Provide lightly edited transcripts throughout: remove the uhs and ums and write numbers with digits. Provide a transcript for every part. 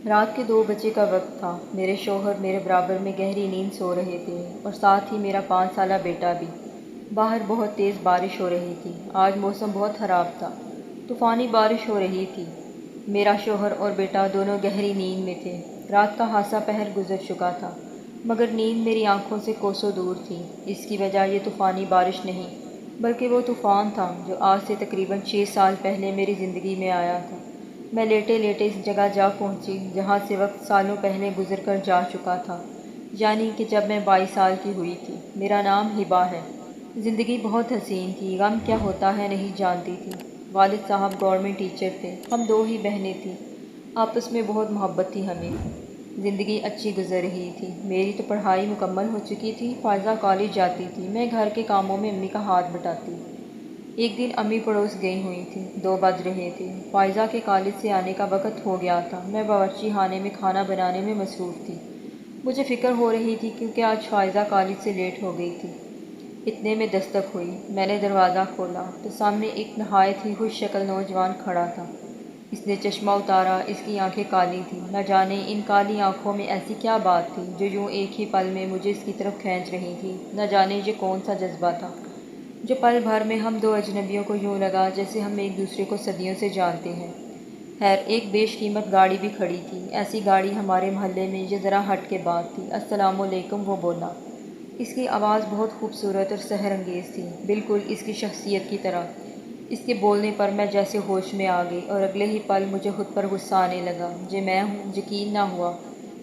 رات کے 2 بجے کا وقت تھا۔ میرے شوہر میرے برابر میں گہری نیند سو رہے تھے اور ساتھ ہی میرا 5 سالہ بیٹا بھی۔ باہر بہت تیز بارش ہو رہی تھی۔ آج موسم بہت خراب تھا۔ طوفانی بارش ہو رہی تھی۔ میرا شوہر اور بیٹا دونوں گہری نیند میں تھے۔ رات کا خاصا پہر گزر چکا تھا، مگر نیند میری آنکھوں سے کوسوں دور تھی۔ اس کی وجہ یہ طوفانی بارش نہیں، بلکہ وہ طوفان تھا جو آج سے تقریباً 6 سال پہلے میری زندگی میں آیا تھا۔ میں لیٹے لیٹے اس جگہ جا پہنچی جہاں سے وقت سالوں پہلے گزر کر جا چکا تھا، یعنی کہ جب میں 22 سال کی ہوئی تھی۔ میرا نام ہبا ہے۔ زندگی بہت حسین تھی۔ غم کیا ہوتا ہے نہیں جانتی تھی۔ والد صاحب گورنمنٹ ٹیچر تھے۔ ہم 2 ہی بہنیں تھیں۔ آپس میں بہت محبت تھی ہمیں۔ زندگی اچھی گزر رہی تھی۔ میری تو پڑھائی مکمل ہو چکی تھی۔ فائزہ کالج جاتی تھی۔ میں گھر کے کاموں میں امی کا ہاتھ بٹاتی۔ ایک دن امی پڑوس گئی ہوئی تھیں۔ 2 بج رہے تھے۔ فائزہ کے کالج سے آنے کا وقت ہو گیا تھا۔ میں باورچی خانے میں کھانا بنانے میں مصروف تھی۔ مجھے فکر ہو رہی تھی کیونکہ آج فائزہ کالج سے لیٹ ہو گئی تھی۔ اتنے میں دستک ہوئی۔ میں نے دروازہ کھولا تو سامنے ایک نہایت ہی خوش شکل نوجوان کھڑا تھا۔ اس نے چشمہ اتارا۔ اس کی آنکھیں کالی تھیں۔ نہ جانے ان کالی آنکھوں میں ایسی کیا بات تھی جو یوں ایک ہی پل میں مجھے اس کی طرف کھینچ رہی تھی۔ نہ جانے یہ کون سا جذبہ تھا جو پل بھر میں ہم 2 اجنبیوں کو یوں لگا جیسے ہم ایک دوسرے کو صدیوں سے جانتے ہیں۔ خیر، ایک بیش قیمت گاڑی بھی کھڑی تھی۔ ایسی گاڑی ہمارے محلے میں یہ ذرا ہٹ کے بات تھی۔ السلام علیکم، وہ بولا۔ اس کی آواز بہت خوبصورت اور سحر انگیز تھی، بالکل اس کی شخصیت کی طرح۔ اس کے بولنے پر میں جیسے ہوش میں آ گئی اور اگلے ہی پل مجھے خود پر غصہ آنے لگا۔ یہ میں ہوں؟ یقین نہ ہوا۔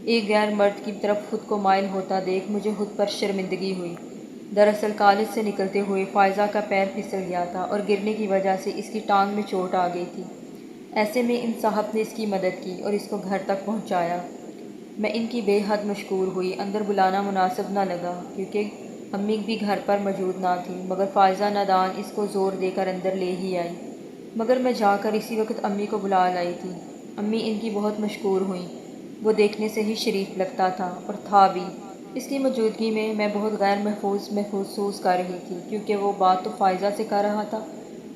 ایک غیر مرد کی طرف خود کو مائل ہوتا دیکھ مجھے خود پر شرمندگی ہوئی۔ دراصل کالج سے نکلتے ہوئے فائزہ کا پیر پھسل گیا تھا اور گرنے کی وجہ سے اس کی ٹانگ میں چوٹ آ گئی تھی۔ ایسے میں ان صاحب نے اس کی مدد کی اور اس کو گھر تک پہنچایا۔ میں ان کی بے حد مشکور ہوئی۔ اندر بلانا مناسب نہ لگا کیونکہ امی بھی گھر پر موجود نہ تھیں، مگر فائزہ نادان اس کو زور دے کر اندر لے ہی آئی۔ مگر میں جا کر اسی وقت امی کو بلا لائی تھی۔ امی ان کی بہت مشکور ہوئیں۔ وہ دیکھنے سے ہی شریف لگتا تھا اور تھا بھی۔ اس کی موجودگی میں بہت غیر محسوس کر رہی تھی کیونکہ وہ بات تو فائزہ سے کر رہا تھا،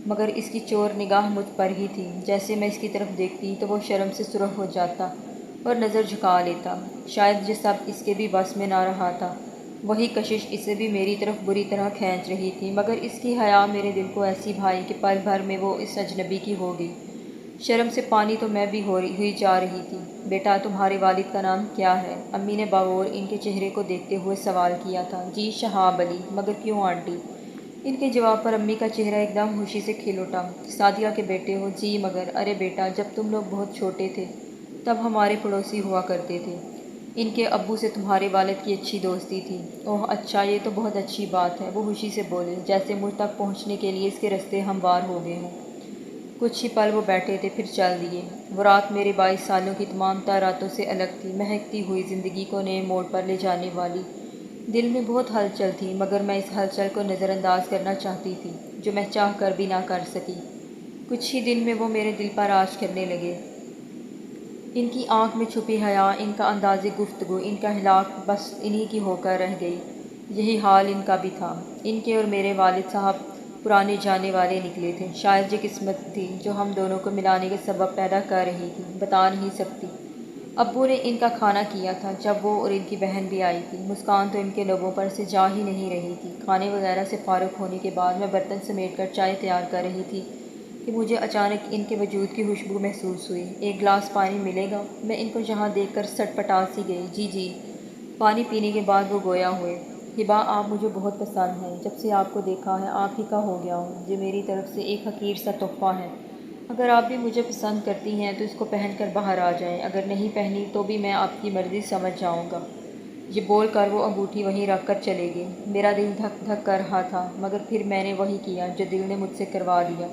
مگر اس کی چور نگاہ مجھ پر ہی تھی۔ جیسے میں اس کی طرف دیکھتی تو وہ شرم سے سرخ ہو جاتا اور نظر جھکا لیتا۔ شاید یہ سب اس کے بھی بس میں نہ رہا تھا۔ وہی کشش اسے بھی میری طرف بری طرح کھینچ رہی تھی، مگر اس کی حیا میرے دل کو ایسی بھائی کہ پل بھر میں وہ اس اجنبی کی ہو گئی۔ شرم سے پانی تو میں بھی ہوئی جا رہی تھی۔ بیٹا، تمہارے والد کا نام کیا ہے؟ امی نے باغور ان کے چہرے کو دیکھتے ہوئے سوال کیا تھا۔ جی، شہاب علی۔ مگر کیوں آنٹی؟ ان کے جواب پر امی کا چہرہ ایک دم خوشی سے کھل اٹھا۔ سعدیہ کے بیٹے ہو؟ جی، مگر ارے بیٹا، جب تم لوگ بہت چھوٹے تھے تب ہمارے پڑوسی ہوا کرتے تھے۔ ان کے ابو سے تمہارے والد کی اچھی دوستی تھی۔ اوہ اچھا، یہ تو بہت اچھی بات ہے، وہ خوشی سے بولے، جیسے مجھ تک پہنچنے کے لیے اس کے رستے ہموار ہو گئے ہوں۔ کچھ ہی پل وہ بیٹھے تھے، پھر چل دیے۔ وہ رات میرے 22 سالوں کی تمام تر راتوں سے الگ تھی، مہکتی ہوئی، زندگی کو نئے موڑ پر لے جانے والی۔ دل میں بہت ہلچل تھی، مگر میں اس ہلچل کو نظر انداز کرنا چاہتی تھی، جو میں چاہ کر بھی نہ کر سکی۔ کچھ ہی دن میں وہ میرے دل پر راج کرنے لگے۔ ان کی آنکھ میں چھپی حیا، ان کا انداز گفتگو، ان کا اخلاق بس انہی کی ہو کر رہ گئی۔ یہی حال ان کا بھی تھا۔ ان کے اور میرے والد صاحب پرانے جانے والے نکلے تھے۔ شاید یہ قسمت تھی جو ہم دونوں کو ملانے کے سبب پیدا کر رہی تھی، بتا نہیں سکتی۔ ابو نے ان کا کھانا کیا تھا جب وہ اور ان کی بہن بھی آئی تھی۔ مسکان تو ان کے لبوں پر سے جا ہی نہیں رہی تھی۔ کھانے وغیرہ سے فارغ ہونے کے بعد میں برتن سمیٹ کر چائے تیار کر رہی تھی کہ مجھے اچانک ان کے وجود کی خوشبو محسوس ہوئی۔ ایک گلاس پانی ملے گا؟ میں ان کو یہاں دیکھ کر سٹ پٹا سی گئی۔ جی جی۔ پانی پینے کے بعد وہ گویا ہوئے۔ ہبا، آپ مجھے بہت پسند ہیں۔ جب سے آپ کو دیکھا ہے آپ ہی کا ہو گیا ہوں۔ یہ میری طرف سے ایک حقیر سا تحفہ ہے۔ اگر آپ بھی مجھے پسند کرتی ہیں تو اس کو پہن کر باہر آ جائیں، اگر نہیں پہنی تو بھی میں آپ کی مرضی سمجھ جاؤں گا۔ یہ بول کر وہ انگوٹھی وہیں رکھ کر چلے گئے۔ میرا دل دھک دھک کر رہا تھا، مگر پھر میں نے وہی کیا جو دل نے مجھ سے کروا دیا۔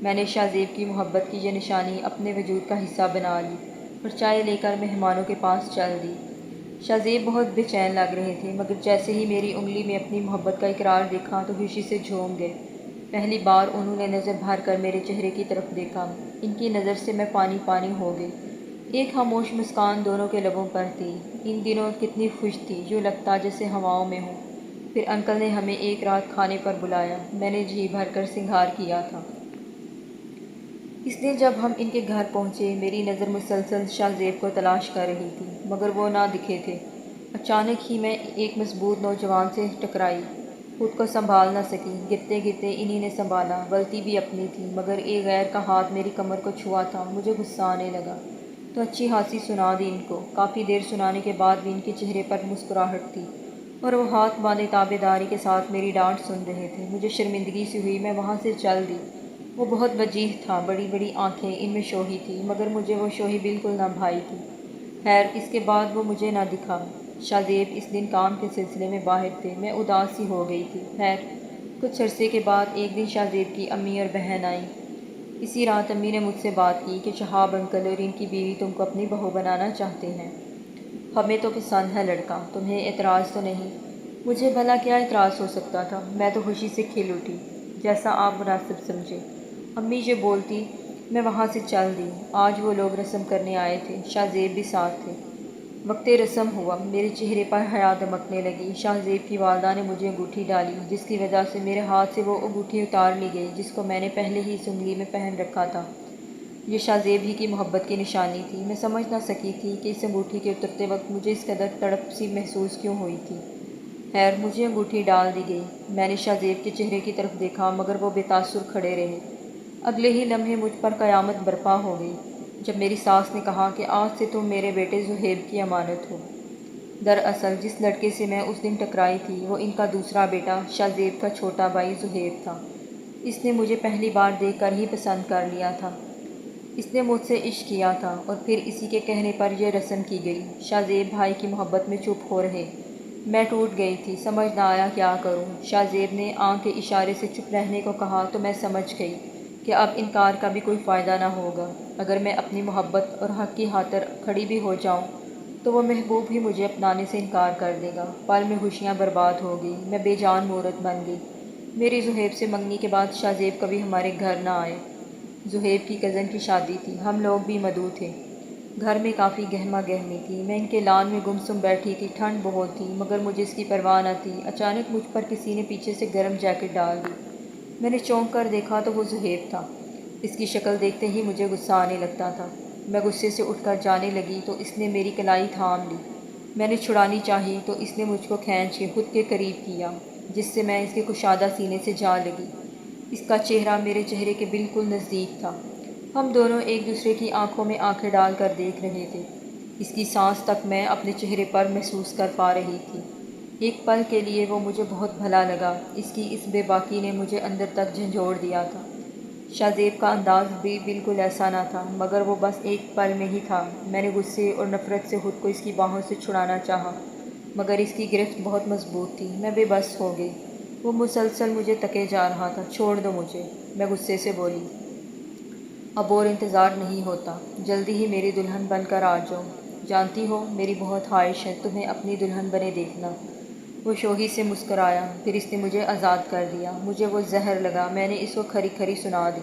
میں نے شاہ زیب کی محبت کی یہ نشانی اپنے وجود کا حصہ بنا لی اور چائے لے کر مہمانوں کے پاس چل دی۔ شاہ زیب بہت بے چین لگ رہے تھے، مگر جیسے ہی میری انگلی میں اپنی محبت کا اقرار دیکھا تو خوشی سے جھوم گئے۔ پہلی بار انہوں نے نظر بھر کر میرے چہرے کی طرف دیکھا۔ ان کی نظر سے میں پانی پانی ہو گئی۔ ایک خاموش مسکان دونوں کے لبوں پر تھی۔ ان دنوں کتنی خوش تھی، یوں لگتا جیسے ہواؤں میں ہوں۔ پھر انکل نے ہمیں ایک رات کھانے پر بلایا۔ میں نے جی بھر کر سنگار کیا تھا۔ اس دن جب ہم ان کے گھر پہنچے میری نظر مسلسل شاہ زیب کو تلاش کر رہی تھی مگر وہ نہ دکھے تھے۔ اچانک ہی میں ایک مضبوط نوجوان سے ٹکرائی، خود کو سنبھال نہ سکی، گرتے گرتے انہی نے سنبھالا، غلطی بھی اپنی تھی مگر ایک غیر کا ہاتھ میری کمر کو چھوا تھا، مجھے غصہ آنے لگا تو اچھی خاصی سنا دی ان کو۔ کافی دیر سنانے کے بعد بھی ان کے چہرے پر مسکراہٹ تھی اور وہ ہاتھ باندھے تابع داری کے ساتھ میری ڈانٹ سن رہے تھے۔ مجھے شرمندگی سی ہوئی، میں وہاں سے چل دی۔ وہ بہت وجیح تھا، بڑی بڑی آنکھیں، ان میں شوخی تھی مگر مجھے وہ شوخی بالکل نہ بھائی تھی۔ خیر اس کے بعد وہ مجھے نہ دکھا۔ شاہ زیب اس دن کام کے سلسلے میں باہر تھے، میں اداس سی ہو گئی تھی۔ خیر کچھ عرصے کے بعد ایک دن شاہ زیب کی امی اور بہن آئیں۔ اسی رات امی نے مجھ سے بات کی کہ شہاب انکل اور ان کی بیوی تم کو اپنی بہو بنانا چاہتے ہیں۔ ہمیں تو پسند ہے لڑکا، تمہیں اعتراض تو نہیں؟ مجھے بھلا کیا اعتراض ہو سکتا تھا، میں تو خوشی سے کھل اٹھی۔ جیسا آپ مناسب سمجھے، امی جو بولتی میں وہاں سے چل دی۔ آج وہ لوگ رسم کرنے آئے تھے، شاہ زیب بھی ساتھ تھے۔ وقت رسم ہوا، میرے چہرے پر حیا دمکنے لگی۔ شاہ زیب کی والدہ نے مجھے انگوٹھی ڈالی جس کی وجہ سے میرے ہاتھ سے وہ انگوٹھی اتار لی گئی جس کو میں نے پہلے ہی اس انگلی میں پہن رکھا تھا۔ یہ شاہ زیب ہی کی محبت کی نشانی تھی۔ میں سمجھ نہ سکی تھی کہ اس انگوٹھی کے اترتے وقت مجھے اس قدر تڑپ سی محسوس کیوں ہوئی تھی۔ خیر مجھے انگوٹھی ڈال دی گئی۔ میں نے شاہ زیب کے چہرے کی طرف دیکھا مگر وہ بے تاثر کھڑے رہے۔ اگلے ہی لمحے مجھ پر قیامت برپا ہو گئی جب میری ساس نے کہا کہ آج سے تم میرے بیٹے زہیب کی امانت ہو۔ دراصل جس لڑکے سے میں اس دن ٹکرائی تھی وہ ان کا دوسرا بیٹا شاہ زیب کا چھوٹا بھائی زہیب تھا۔ اس نے مجھے پہلی بار دیکھ کر ہی پسند کر لیا تھا۔ اس نے مجھ سے عشق کیا تھا اور پھر اسی کے کہنے پر یہ رسم کی گئی۔ شاہ زیب بھائی کی محبت میں چپ ہو رہے۔ میں ٹوٹ گئی تھی، سمجھ نہ آیا کیا کروں۔ شاہ زیب نے آنکھ کے اشارے سے چپ رہنے کو کہا تو میں سمجھ گئی کہ اب انکار کا بھی کوئی فائدہ نہ ہوگا۔ اگر میں اپنی محبت اور حق کی خاطر کھڑی بھی ہو جاؤں تو وہ محبوب ہی مجھے اپنانے سے انکار کر دے گا۔ پل میں خوشیاں برباد ہو گئی، میں بے جان مورت بن گئی۔ میری زہیب سے منگنی کے بعد شاہ زیب کبھی ہمارے گھر نہ آئے۔ زہیب کی کزن کی شادی تھی، ہم لوگ بھی مدعو تھے۔ گھر میں کافی گہما گہمی تھی، میں ان کے لان میں گمسم بیٹھی تھی، ٹھنڈ بہت تھی مگر مجھے اس کی پرواہ نہ تھی۔ اچانک مجھ پر کسی نے پیچھے سے گرم جیکٹ ڈال دی۔ میں نے چونک کر دیکھا تو وہ زہیب تھا۔ اس کی شکل دیکھتے ہی مجھے غصہ آنے لگتا تھا۔ میں غصے سے اٹھ کر جانے لگی تو اس نے میری کلائی تھام لی۔ میں نے چھڑانی چاہی تو اس نے مجھ کو کھینچ کے خود کے قریب کیا جس سے میں اس کے کشادہ سینے سے جا لگی۔ اس کا چہرہ میرے چہرے کے بالکل نزدیک تھا۔ ہم دونوں ایک دوسرے کی آنکھوں میں آنکھیں ڈال کر دیکھ رہے تھے۔ اس کی سانس تک میں اپنے چہرے پر محسوس کر پا رہی تھی۔ ایک پل کے لیے وہ مجھے بہت بھلا لگا، اس کی اس بے باکی نے مجھے اندر تک جھنجھوڑ دیا تھا۔ شاہ زیب کا انداز بھی بالکل ایسا نہ تھا مگر وہ بس ایک پل میں ہی تھا۔ میں نے غصے اور نفرت سے خود کو اس کی باہوں سے چھڑانا چاہا مگر اس کی گرفت بہت مضبوط تھی، میں بے بس ہو گئی۔ وہ مسلسل مجھے تکے جا رہا تھا۔ چھوڑ دو مجھے، میں غصے سے بولی۔ اب اور انتظار نہیں ہوتا، جلدی ہی میری دلہن بن کر آ جاؤ۔ جانتی ہو میری بہت خواہش ہے تمہیں اپنی دلہن بنے دیکھنا۔ وہ شوخی سے مسکرایا، پھر اس نے مجھے آزاد کر دیا۔ مجھے وہ زہر لگا، میں نے اس کو کھری کھری سنا دی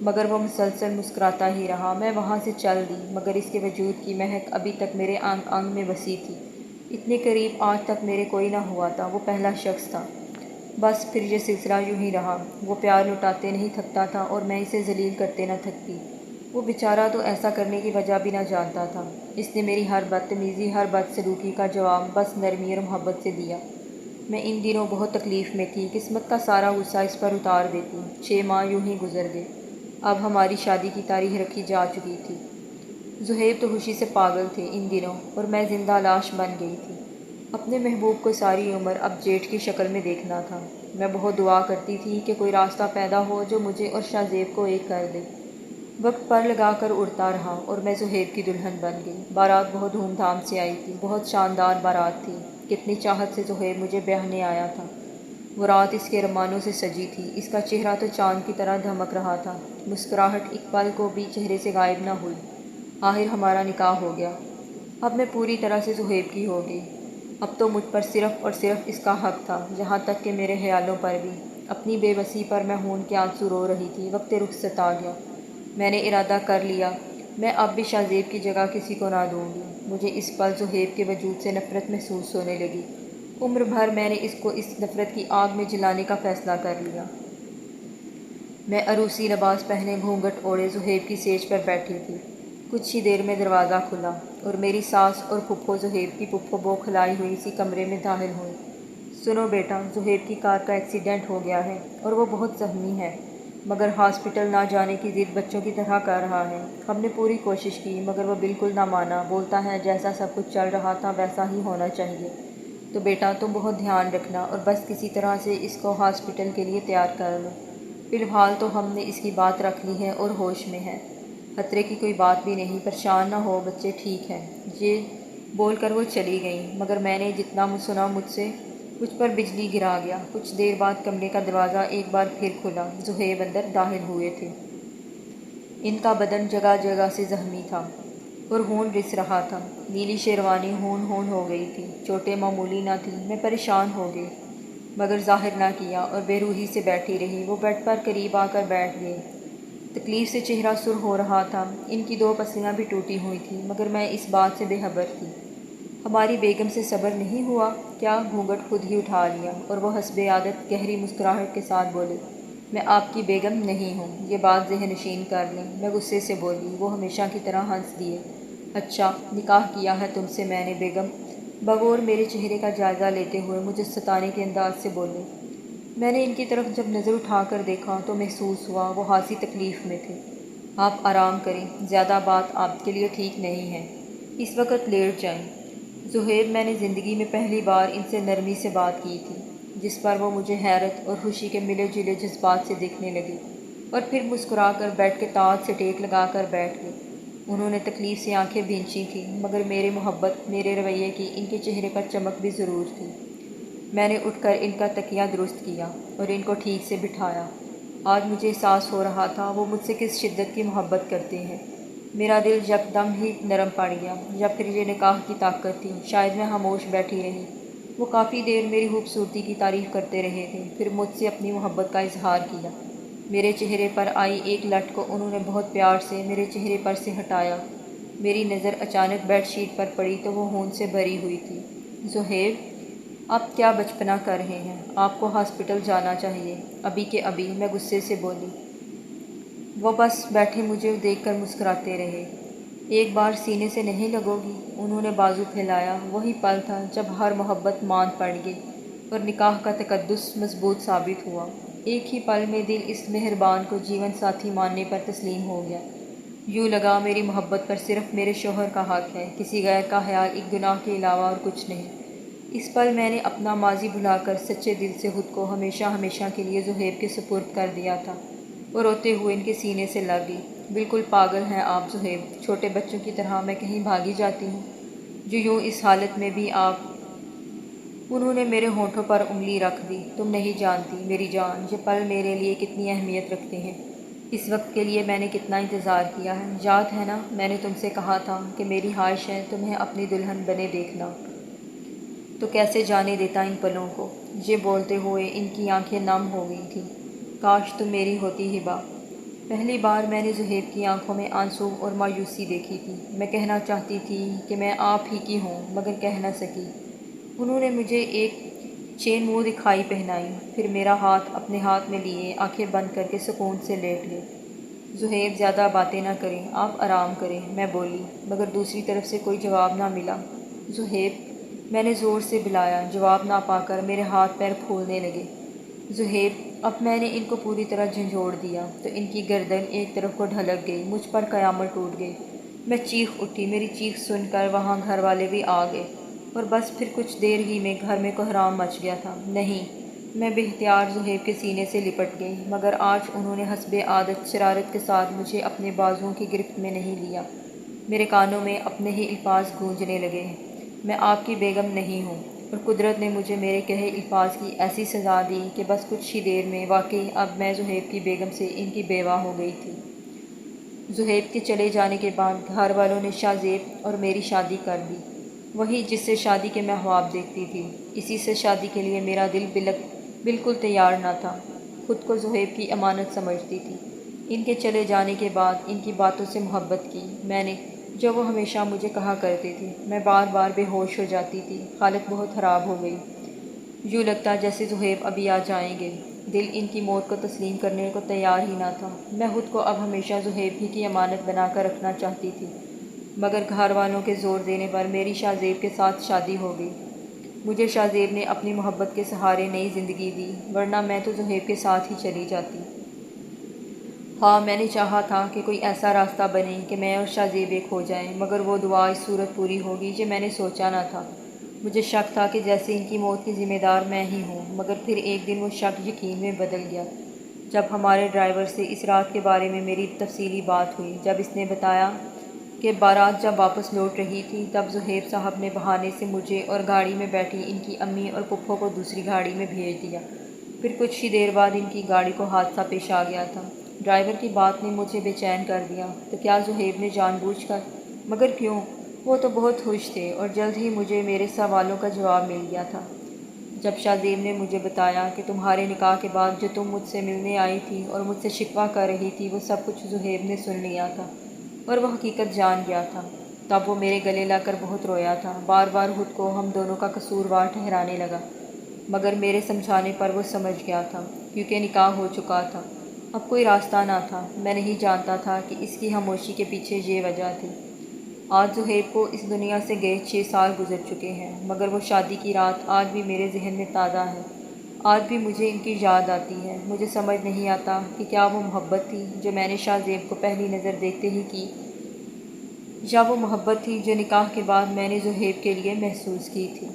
مگر وہ مسلسل مسکراتا ہی رہا۔ میں وہاں سے چل دی مگر اس کے وجود کی مہک ابھی تک میرے انگ انگ میں وسیع تھی۔ اتنے قریب آج تک میرے کوئی نہ ہوا تھا، وہ پہلا شخص تھا۔ بس پھر یہ سلسلہ یوں ہی رہا۔ وہ پیار لٹاتے نہیں تھکتا تھا اور میں اسے ذلیل کرتے نہ تھکتی۔ وہ بیچارہ تو ایسا کرنے کی وجہ بھی نہ جانتا تھا۔ اس نے میری ہر بدتمیزی، ہر بدسلوکی کا جواب بس نرمی اور محبت سے دیا۔ میں ان دنوں بہت تکلیف میں تھی، قسمت کا سارا غصہ اس پر اتار دیتی۔ 6 ماہ یوں ہی گزر گئے۔ اب ہماری شادی کی تاریخ رکھی جا چکی تھی۔ زہیب تو خوشی سے پاگل تھے ان دنوں اور میں زندہ لاش بن گئی تھی۔ اپنے محبوب کو ساری عمر اب جیٹھ کی شکل میں دیکھنا تھا۔ میں بہت دعا کرتی تھی کہ کوئی راستہ پیدا ہو جو مجھے اور شاہ زیب کو ایک کر دے۔ وقت پر لگا کر اڑتا رہا اور میں زہیب کی دلہن بن گئی۔ بارات بہت دھوم دھام سے آئی تھی، بہت شاندار بارات تھی۔ کتنی چاہت سے زہیب مجھے بیاہنے آیا تھا۔ وہ رات اس کے رمانوں سے سجی تھی، اس کا چہرہ تو چاند کی طرح دھمک رہا تھا۔ مسکراہٹ ایک پل کو بھی چہرے سے غائب نہ ہوئی۔ آخر ہمارا نکاح ہو گیا۔ اب میں پوری طرح سے زہیب کی ہو گئی۔ اب تو مجھ پر صرف اور صرف اس کا حق تھا، یہاں تک کہ میرے خیالوں پر بھی۔ اپنی بے بسی پر میں خون کے آنسو رو رہی تھی۔ وقت رخصت آ گیا۔ میں نے ارادہ کر لیا، میں اب بھی شاہ زیب کی جگہ کسی کو نہ دوں گی۔ مجھے اس پل زہیب کے وجود سے نفرت محسوس ہونے لگی۔ عمر بھر میں نے اس کو اس نفرت کی آگ میں جلانے کا فیصلہ کر لیا۔ میں عروسی لباس پہنے گھونگھٹ اوڑے زہیب کی سیج پر بیٹھی تھی۔ کچھ ہی دیر میں دروازہ کھلا اور میری ساس اور پھپھو زہیب کی پھپھو بوکھلائی ہوئی سی کمرے میں داخل ہوئی۔ سنو بیٹا، زہیب کی کار کا ایکسیڈنٹ ہو گیا ہے اور وہ بہت زخمی ہے، مگر ہاسپٹل نہ جانے کی ضد بچوں کی طرح کر رہا ہے۔ ہم نے پوری کوشش کی مگر وہ بالکل نہ مانا، بولتا ہے جیسا سب کچھ چل رہا تھا ویسا ہی ہونا چاہیے۔ تو بیٹا تم بہت دھیان رکھنا اور بس کسی طرح سے اس کو ہاسپٹل کے لیے تیار کر لو۔ فی الحال تو ہم نے اس کی بات رکھ لی ہے اور ہوش میں ہے، خطرے کی کوئی بات بھی نہیں، پریشان نہ ہو بچے، ٹھیک ہے۔ یہ بول کر وہ چلی گئیں، مگر میں نے جتنا سنا مجھ پر بجلی گرا گیا۔ کچھ دیر بعد کمرے کا دروازہ ایک بار پھر کھلا، زہیب اندر داخل ہوئے تھے۔ ان کا بدن جگہ جگہ سے زخمی تھا اور خون رس رہا تھا۔ نیلی شیروانی ہون ہون ہو گئی تھی، چوٹیں معمولی نہ تھیں۔ میں پریشان ہو گئی مگر ظاہر نہ کیا اور بے روحی سے بیٹھی رہی۔ وہ بیڈ پر قریب آ کر بیٹھ گئے، تکلیف سے چہرہ سرخ ہو رہا تھا۔ ان کی دو پسلیاں بھی ٹوٹی ہوئی تھیں، مگر میں اس بات سے بے خبر تھی۔ ہماری بیگم سے صبر نہیں ہوا کیا؟ گھونگھٹ خود ہی اٹھا لیا اور وہ حسب عادت گہری مسکراہٹ کے ساتھ بولے، میں آپ کی بیگم نہیں ہوں، یہ بات ذہن نشین کر لیں۔ میں غصے سے بولی۔ وہ ہمیشہ کی طرح ہنس دیے۔ اچھا، نکاح کیا ہے تم سے میں نے بیگم؟ بغور میرے چہرے کا جائزہ لیتے ہوئے مجھے ستانے کے انداز سے بولے۔ میں نے ان کی طرف جب نظر اٹھا کر دیکھا تو محسوس ہوا وہ خاصی تکلیف میں تھے۔ آپ آرام کریں، زیادہ بات آپ کے لیے ٹھیک نہیں ہے، اس وقت لیٹ جائیں۔ زہیب، میں نے زندگی میں پہلی بار ان سے نرمی سے بات کی تھی، جس پر وہ مجھے حیرت اور خوشی کے ملے جلے جذبات سے دیکھنے لگے اور پھر مسکرا کر بیڈ کے تاج سے ٹیک لگا کر بیٹھ گئے۔ انہوں نے تکلیف سے آنکھیں بھینچی تھیں، مگر میرے محبت، میرے رویے کی ان کے چہرے پر چمک بھی ضرور تھی۔ میں نے اٹھ کر ان کا تکیہ درست کیا اور ان کو ٹھیک سے بٹھایا۔ آج مجھے احساس ہو رہا تھا وہ مجھ سے کس شدت کی محبت کرتے ہیں۔ میرا دل یکدم ہی نرم پڑ گیا۔ یا پھر یہ نکاح کی طاقت تھی؟ شاید میں خاموش بیٹھی رہی۔ وہ کافی دیر میری خوبصورتی کی تعریف کرتے رہے تھے، پھر مجھ سے اپنی محبت کا اظہار کیا۔ میرے چہرے پر آئی ایک لٹ کو انہوں نے بہت پیار سے میرے چہرے پر سے ہٹایا۔ میری نظر اچانک بیڈ شیٹ پر پڑی تو وہ خون سے بھری ہوئی تھی۔ زہیب، آپ کیا بچپنا کر رہے ہیں؟ آپ کو ہاسپٹل جانا چاہیے، ابھی کے ابھی۔ میں غصے سے بولی۔ وہ بس بیٹھے مجھے دیکھ کر مسکراتے رہے۔ ایک بار سینے سے نہیں لگو گی؟ انہوں نے بازو پھیلایا۔ وہی پل تھا جب ہر محبت ماند پڑ گئی اور نکاح کا تقدس مضبوط ثابت ہوا۔ ایک ہی پل میں دل اس مہربان کو جیون ساتھی ماننے پر تسلیم ہو گیا۔ یوں لگا میری محبت پر صرف میرے شوہر کا حق ہے، کسی غیر کا خیال ایک گناہ کے علاوہ اور کچھ نہیں۔ اس پل میں نے اپنا ماضی بھلا کر سچے دل سے خود کو ہمیشہ ہمیشہ کے لیے زہیب کے سپرد کر دیا تھا اور روتے ہوئے ان کے سینے سے لگ گئی۔ بالکل پاگل ہیں آپ زہیب، چھوٹے بچوں کی طرح میں کہیں بھاگی جاتی ہوں جو یوں اس حالت میں بھی آپ۔ انہوں نے میرے ہونٹوں پر انگلی رکھ دی۔ تم نہیں جانتی میری جان، یہ پل میرے لیے کتنی اہمیت رکھتے ہیں، اس وقت کے لیے میں نے کتنا انتظار کیا ہے۔ یاد ہے نا میں نے تم سے کہا تھا کہ میری خواہش ہے تمہیں اپنی دلہن بنے دیکھنا، تو کیسے جانے دیتا ان پلوں کو۔ یہ بولتے ہوئے ان کی آنکھیں نم ہو گئی تھیں۔ کاش تم میری ہوتی ہبا۔ پہلی بار میں نے زہیب کی آنکھوں میں آنسو اور مایوسی دیکھی تھی۔ میں کہنا چاہتی تھی کہ میں آپ ہی کی ہوں، مگر کہہ نہ سکی۔ انہوں نے مجھے ایک چین منہ دکھائی پہنائی، پھر میرا ہاتھ اپنے ہاتھ میں لیے آنکھیں بند کر کے سکون سے لیٹ گئے۔ زہیب، زیادہ باتیں نہ کریں، آپ آرام کریں، میں بولی، مگر دوسری طرف سے کوئی جواب نہ ملا۔ زہیب، میں نے زور سے بلایا۔ جواب نہ پا کر میرے ہاتھ پیر پھولنے لگے۔ زہیب، اب میں نے ان کو پوری طرح جھنجھوڑ دیا تو ان کی گردن ایک طرف کو ڈھلک گئی، مجھ پر قیامت ٹوٹ گئی۔ میں چیخ اٹھی، میری چیخ سن کر وہاں گھر والے بھی آ گئے اور بس پھر کچھ دیر ہی میں گھر میں کوہرام مچ گیا تھا۔ نہیں، میں بے اختیار زہیب کے سینے سے لپٹ گئی، مگر آج انہوں نے حسب عادت شرارت کے ساتھ مجھے اپنے بازوؤں کی گرفت میں نہیں لیا۔ میرے کانوں میں اپنے ہی الفاظ گونجنے لگے، میں آپ کی بیگم نہیں ہوں، اور قدرت نے مجھے میرے کہے الفاظ کی ایسی سزا دی کہ بس کچھ ہی دیر میں واقعی اب میں زہیب کی بیگم سے ان کی بیوہ ہو گئی تھی۔ زہیب کے چلے جانے کے بعد گھر والوں نے شاہ زیب اور میری شادی کر دی، وہی جس سے شادی کے میں خواب دیکھتی تھی، اسی سے شادی کے لیے میرا دل بالکل تیار نہ تھا۔ خود کو زہیب کی امانت سمجھتی تھی۔ ان کے چلے جانے کے بعد ان کی باتوں سے محبت کی میں نے، جو وہ ہمیشہ مجھے کہا کرتے تھے۔ میں بار بار بے ہوش ہو جاتی تھی، حالت بہت خراب ہو گئی، یوں لگتا جیسے زہیب ابھی آ جائیں گے۔ دل ان کی موت کو تسلیم کرنے کو تیار ہی نہ تھا۔ میں خود کو اب ہمیشہ زہیب ہی کی امانت بنا کر رکھنا چاہتی تھی، مگر گھر والوں کے زور دینے پر میری شاہ زیب کے ساتھ شادی ہو گئی۔ مجھے شاہ زیب نے اپنی محبت کے سہارے نئی زندگی دی، ورنہ میں تو زہیب کے ساتھ ہی چلی جاتی۔ ہاں، میں نے چاہا تھا کہ کوئی ایسا راستہ بنے کہ میں اور شاہ زیب ایک ہو جائیں، مگر وہ دعا اس صورت پوری ہوگی جو میں نے سوچا نہ تھا۔ مجھے شک تھا کہ جیسے ان کی موت کی ذمہ دار میں ہی ہوں، مگر پھر ایک دن وہ شک یقین میں بدل گیا جب ہمارے ڈرائیور سے اس رات کے بارے میں میری تفصیلی بات ہوئی۔ جب اس نے بتایا کہ بارات جب واپس لوٹ رہی تھی تب زہیب صاحب نے بہانے سے مجھے اور گاڑی میں بیٹھی ان کی امی اور پھپھو کو دوسری گاڑی میں بھیج دیا۔ پھر کچھ ہی دیر بعد ان کی گاڑی کو حادثہ پیش آ گیا تھا۔ ڈرائیور کی بات نے مجھے بے چین کر دیا۔ تو کیا زہیب نے جان بوجھ کر؟ مگر کیوں؟ وہ تو بہت خوش تھے اور جلد ہی مجھے میرے سوالوں کا جواب مل گیا تھا۔ جب شاہ زیب نے مجھے بتایا کہ تمہارے نکاح کے بعد جو تم مجھ سے ملنے آئی تھی اور مجھ سے شکوہ کر رہی تھی وہ سب کچھ زہیب نے سن لیا تھا اور وہ حقیقت جان گیا تھا، تب وہ میرے گلے لا کر بہت رویا تھا، بار بار خود کو ہم دونوں کا قصوروار ٹھہرانے لگا، مگر میرے سمجھانے پر وہ سمجھ گیا تھا، کیونکہ نکاح ہو چکا تھا، اب کوئی راستہ نہ تھا۔ میں نہیں جانتا تھا کہ اس کی خاموشی کے پیچھے یہ وجہ تھی۔ آج زہیب کو اس دنیا سے گئے 6 سال گزر چکے ہیں، مگر وہ شادی کی رات آج بھی میرے ذہن میں تازہ ہے۔ آج بھی مجھے ان کی یاد آتی ہے۔ مجھے سمجھ نہیں آتا کہ کیا وہ محبت تھی جو میں نے شاہ زیب کو پہلی نظر دیکھتے ہی کی، یا وہ محبت تھی جو نکاح کے بعد میں نے زہیب کے لیے محسوس کی تھی۔